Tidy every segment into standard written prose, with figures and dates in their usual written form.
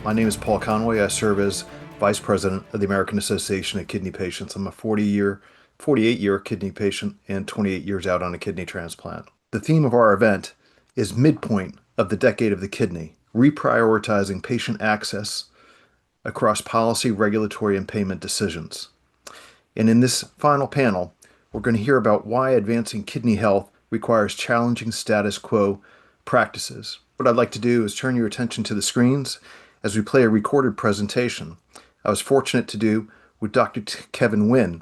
My name is Paul Conway. I serve as Vice President of the American Association of Kidney Patients. I'm a 48-year kidney patient and 28 years out on a kidney transplant. The theme of our event is Midpoint of the Decade of the Kidney, reprioritizing patient access across policy, regulatory, and payment decisions. And in this final panel, we're going to hear about why advancing kidney health requires challenging status quo practices. What I'd like to do is turn your attention to the screens as we play a recorded presentation I was fortunate to do with Dr. Kevin Nguyen,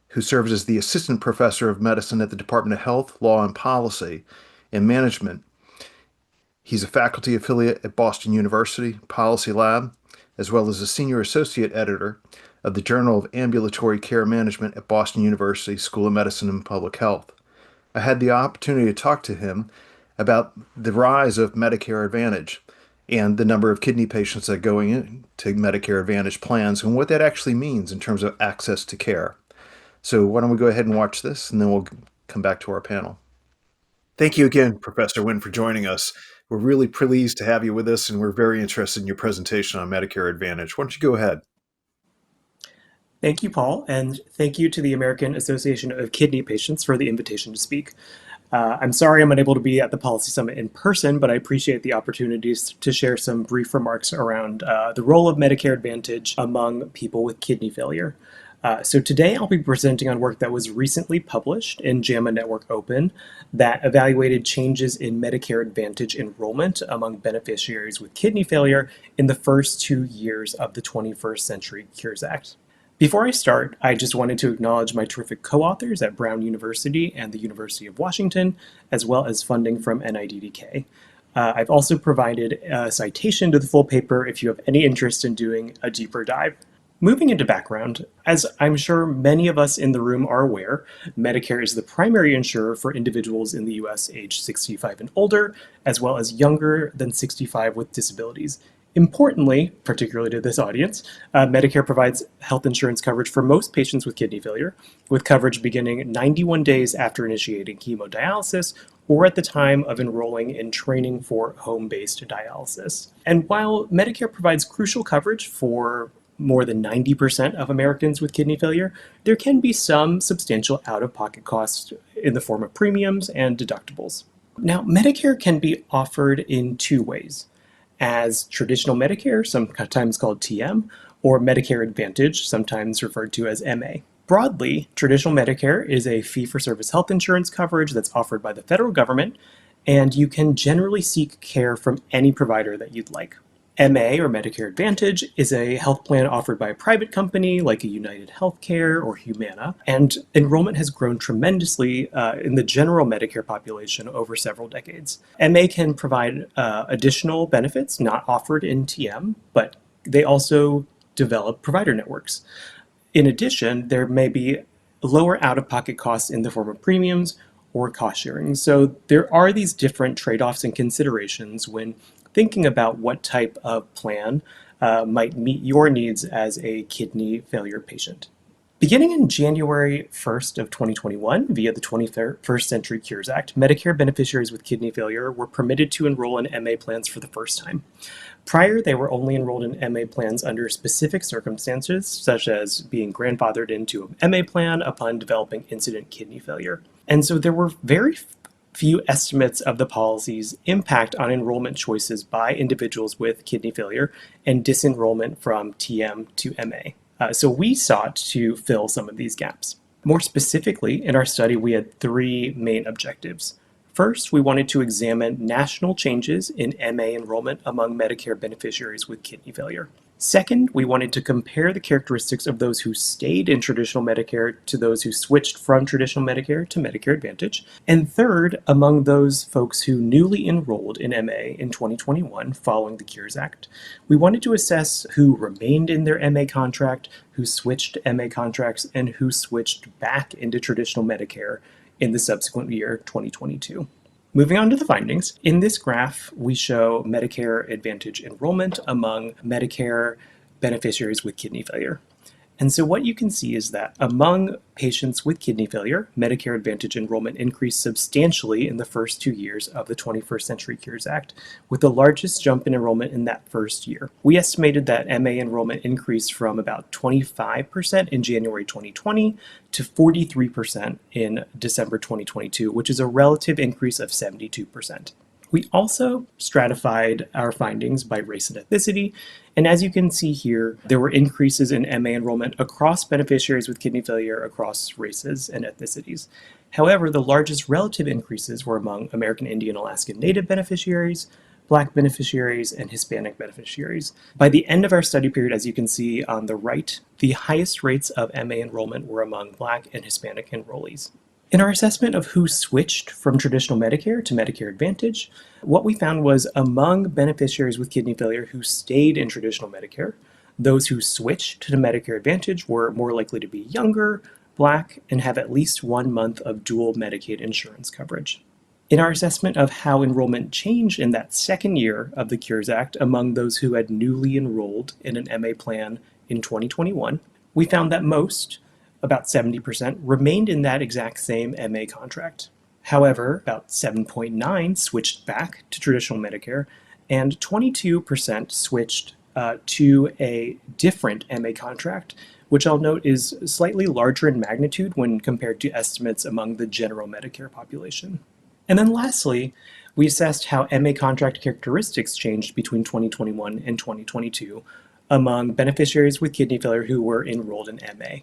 who serves as the Assistant Professor of Medicine at the Department of Health, Law and Policy and Management. He's a faculty affiliate at Boston University Policy Lab, as well as a Senior Associate Editor of the Journal of Ambulatory Care Management at Boston University School of Medicine and Public Health. I had the opportunity to talk to him about the rise of Medicare Advantage and the number of kidney patients that are going into Medicare Advantage plans and what that actually means in terms of access to care. So why don't we go ahead and watch this, and then we'll come back to our panel. Thank you again, Professor Nguyen, for joining us. We're really pleased to have you with us, and we're very interested in your presentation on Medicare Advantage. Why don't you go ahead? Thank you, Paul, and thank you to the American Association of Kidney Patients for the invitation to speak. I'm sorry I'm unable to be at the Policy Summit in person, but I appreciate the opportunities to share some brief remarks around the role of Medicare Advantage among people with kidney failure. So today I'll be presenting on work that was recently published in JAMA Network Open that evaluated changes in Medicare Advantage enrollment among beneficiaries with kidney failure in the first 2 years of the 21st Century Cures Act. Before I start, I just wanted to acknowledge my terrific co-authors at Brown University and the University of Washington, as well as funding from NIDDK. I've also provided a citation to the full paper if you have any interest in doing a deeper dive. Moving into background, as I'm sure many of us in the room are aware, Medicare is the primary insurer for individuals in the US aged 65 and older, as well as younger than 65 with disabilities. Importantly, particularly to this audience, Medicare provides health insurance coverage for most patients with kidney failure, with coverage beginning 91 days after initiating hemodialysis or at the time of enrolling in training for home-based dialysis. And while Medicare provides crucial coverage for more than 90% of Americans with kidney failure, there can be some substantial out-of-pocket costs in the form of premiums and deductibles. Now, Medicare can be offered in two ways: as traditional Medicare, sometimes called TM, or Medicare Advantage, sometimes referred to as MA. Broadly, traditional Medicare is a fee-for-service health insurance coverage that's offered by the federal government, and you can generally seek care from any provider that you'd like. MA, or Medicare Advantage, is a health plan offered by a private company like a United Healthcare or Humana, and enrollment has grown tremendously in the general Medicare population over several decades. MA can provide additional benefits not offered in TM, but they also develop provider networks. In addition, there may be lower out-of-pocket costs in the form of premiums or cost sharing. So there are these different trade-offs and considerations when thinking about what type of plan might meet your needs as a kidney failure patient. Beginning in January 1st of 2021, via the 21st Century Cures Act, Medicare beneficiaries with kidney failure were permitted to enroll in MA plans for the first time. Prior, they were only enrolled in MA plans under specific circumstances, such as being grandfathered into an MA plan upon developing incident kidney failure. And so there were very few estimates of the policy's impact on enrollment choices by individuals with kidney failure and disenrollment from TM to MA. So we sought to fill some of these gaps. More specifically, in our study, we had three main objectives. First, we wanted to examine national changes in MA enrollment among Medicare beneficiaries with kidney failure. Second, we wanted to compare the characteristics of those who stayed in traditional Medicare to those who switched from traditional Medicare to Medicare Advantage. And third, among those folks who newly enrolled in MA in 2021 following the Cures Act, we wanted to assess who remained in their MA contract, who switched MA contracts, and who switched back into traditional Medicare in the subsequent year, 2022. Moving on to the findings, in this graph, we show Medicare Advantage enrollment among Medicare beneficiaries with kidney failure. And so what you can see is that among patients with kidney failure, Medicare Advantage enrollment increased substantially in the first 2 years of the 21st Century Cures Act, with the largest jump in enrollment in that first year. We estimated that MA enrollment increased from about 25% in January 2020 to 43% in December 2022, which is a relative increase of 72%. We also stratified our findings by race and ethnicity, and as you can see here, there were increases in MA enrollment across beneficiaries with kidney failure across races and ethnicities. However, the largest relative increases were among American Indian Alaskan Native beneficiaries, Black beneficiaries, and Hispanic beneficiaries. By the end of our study period, as you can see on the right, the highest rates of MA enrollment were among Black and Hispanic enrollees. In our assessment of who switched from traditional Medicare to Medicare Advantage, what we found was among beneficiaries with kidney failure who stayed in traditional Medicare, those who switched to Medicare Advantage were more likely to be younger, Black, and have at least 1 month of dual Medicaid insurance coverage. In our assessment of how enrollment changed in that second year of the Cures Act among those who had newly enrolled in an MA plan in 2021, we found that most, about 70%, remained in that exact same MA contract. However, about 7.9 switched back to traditional Medicare, and 22% switched to a different MA contract, which I'll note is slightly larger in magnitude when compared to estimates among the general Medicare population. And then lastly, we assessed how MA contract characteristics changed between 2021 and 2022 among beneficiaries with kidney failure who were enrolled in MA.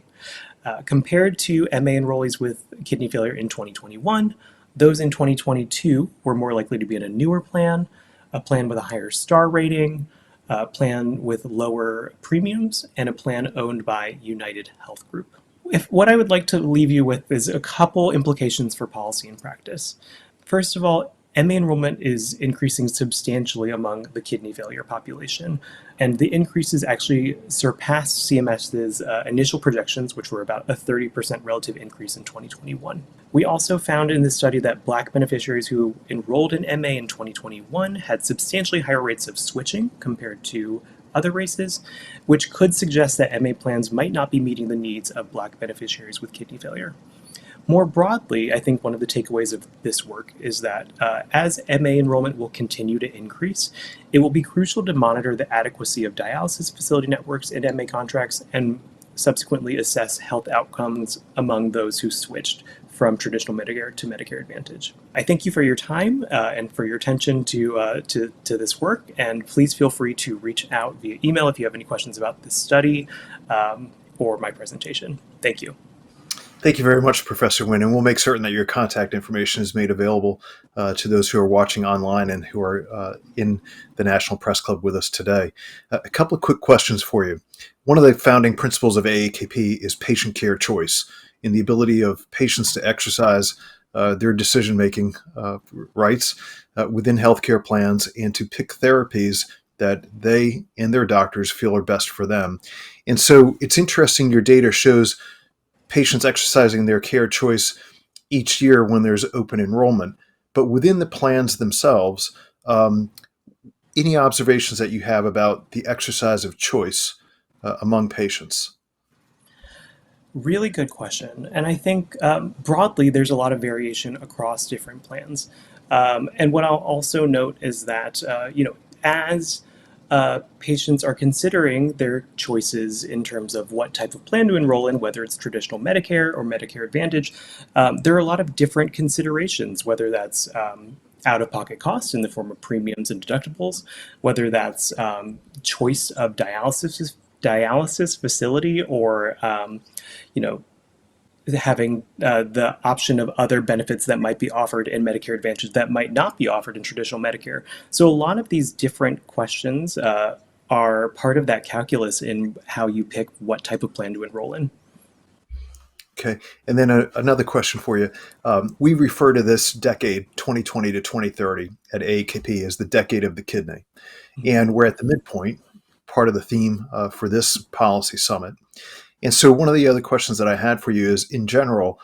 Compared to MA enrollees with kidney failure in 2021, those in 2022 were more likely to be in a newer plan, a plan with a higher star rating, a plan with lower premiums, and a plan owned by United Health Group. What I would like to leave you with is a couple implications for policy and practice. First of all, MA enrollment is increasing substantially among the kidney failure population, and the increases actually surpassed CMS's initial projections, which were about a 30% relative increase in 2021. We also found in this study that Black beneficiaries who enrolled in MA in 2021 had substantially higher rates of switching compared to other races, which could suggest that MA plans might not be meeting the needs of Black beneficiaries with kidney failure. More broadly, I think one of the takeaways of this work is that as MA enrollment will continue to increase, it will be crucial to monitor the adequacy of dialysis facility networks in MA contracts and subsequently assess health outcomes among those who switched from traditional Medicare to Medicare Advantage. I thank you for your time and for your attention to this work, and please feel free to reach out via email if you have any questions about this study or my presentation. Thank you. Thank you very much, Professor Nguyen, and we'll make certain that your contact information is made available to those who are watching online and who are in the National Press Club with us today. A couple of quick questions for you. One of the founding principles of AAKP is patient care choice, in the ability of patients to exercise their decision-making rights within healthcare plans and to pick therapies that they and their doctors feel are best for them. And so it's interesting, your data shows patients exercising their care choice each year when there's open enrollment. But within the plans themselves, any observations that you have about the exercise of choice among patients? Really good question. And I think broadly, there's a lot of variation across different plans. And what I'll also note is that, as patients are considering their choices in terms of what type of plan to enroll in, whether it's traditional Medicare or Medicare Advantage, there are a lot of different considerations, whether that's out-of-pocket costs in the form of premiums and deductibles, whether that's choice of dialysis facility or, having the option of other benefits that might be offered in Medicare Advantage that might not be offered in traditional Medicare. So a lot of these different questions are part of that calculus in how you pick what type of plan to enroll in. Okay, and then another question for you. We refer to this decade, 2020 to 2030, at AAKP as the decade of the kidney. And we're at the midpoint, part of the theme for this policy summit. And so one of the other questions that I had for you is, in general,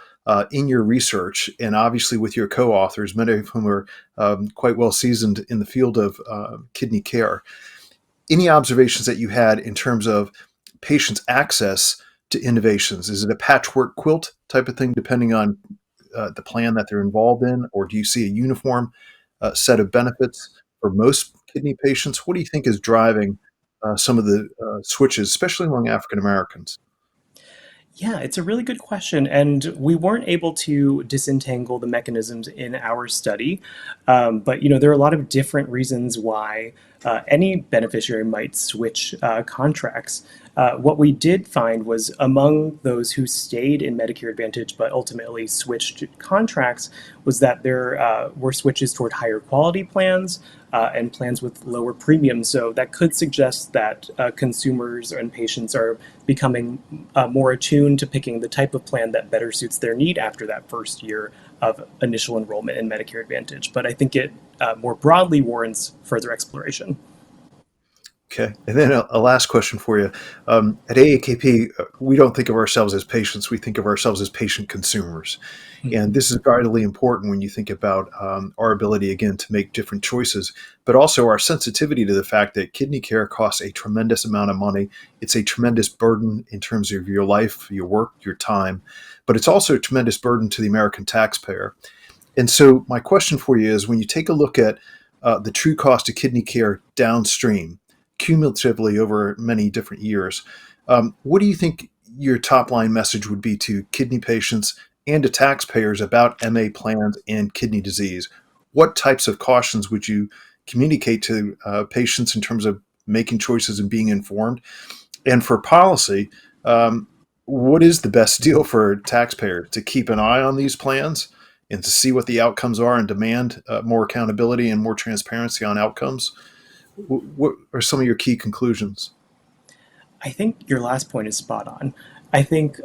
in your research, and obviously with your co-authors, many of whom are quite well seasoned in the field of kidney care, any observations that you had in terms of patients' access to innovations? Is it a patchwork quilt type of thing, depending on the plan that they're involved in, or do you see a uniform set of benefits for most kidney patients? What do you think is driving some of the switches, especially among African Americans? Yeah, it's a really good question, and we weren't able to disentangle the mechanisms in our study. But there are a lot of different reasons why any beneficiary might switch contracts. What we did find was among those who stayed in Medicare Advantage but ultimately switched contracts was that there were switches toward higher quality plans and plans with lower premiums. So that could suggest that consumers and patients are becoming more attuned to picking the type of plan that better suits their need after that first year of initial enrollment in Medicare Advantage. But I think it more broadly warrants further exploration. Okay. And then a last question for you. At AAKP, we don't think of ourselves as patients. We think of ourselves as patient consumers. And this is vitally important when you think about our ability, again, to make different choices, but also our sensitivity to the fact that kidney care costs a tremendous amount of money. It's a tremendous burden in terms of your life, your work, your time, but it's also a tremendous burden to the American taxpayer. And so my question for you is, when you take a look at the true cost of kidney care downstream, cumulatively over many different years, what do you think your top line message would be to kidney patients and to taxpayers about MA plans and kidney disease? What types of cautions would you communicate to patients in terms of making choices and being informed? And for policy, what is the best deal for taxpayers to keep an eye on these plans and to see what the outcomes are and demand more accountability and more transparency on outcomes? What are some of your key conclusions? I think your last point is spot on. I think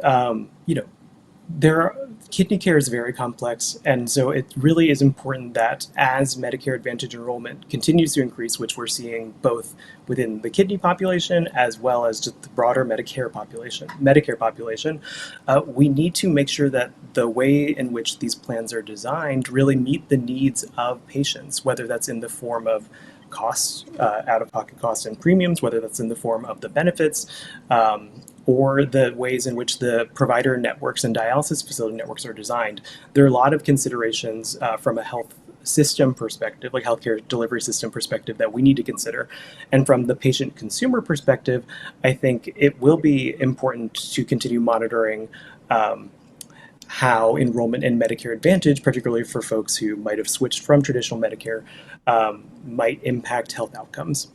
there are, kidney care is very complex, and so it really is important that as Medicare Advantage enrollment continues to increase, which we're seeing both within the kidney population as well as just the broader Medicare population, we need to make sure that the way in which these plans are designed really meet the needs of patients, whether that's in the form of costs, out-of-pocket costs and premiums, whether that's in the form of the benefits, or the ways in which the provider networks and dialysis facility networks are designed. There are a lot of considerations from a health system perspective, like healthcare delivery system perspective, that we need to consider. And from the patient consumer perspective, I think it will be important to continue monitoring how enrollment in Medicare Advantage, particularly for folks who might have switched from traditional Medicare, might impact health outcomes.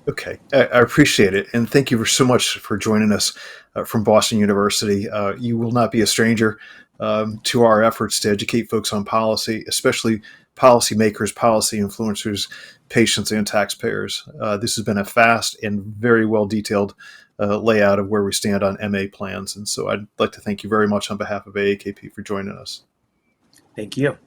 Okay, I appreciate it. And thank you so much for joining us from Boston University. You will not be a stranger to our efforts to educate folks on policy, especially policymakers, policy influencers, patients, and taxpayers. This has been a fast and very well detailed layout of where we stand on MA plans. And so I'd like to thank you very much on behalf of AAKP for joining us. Thank you.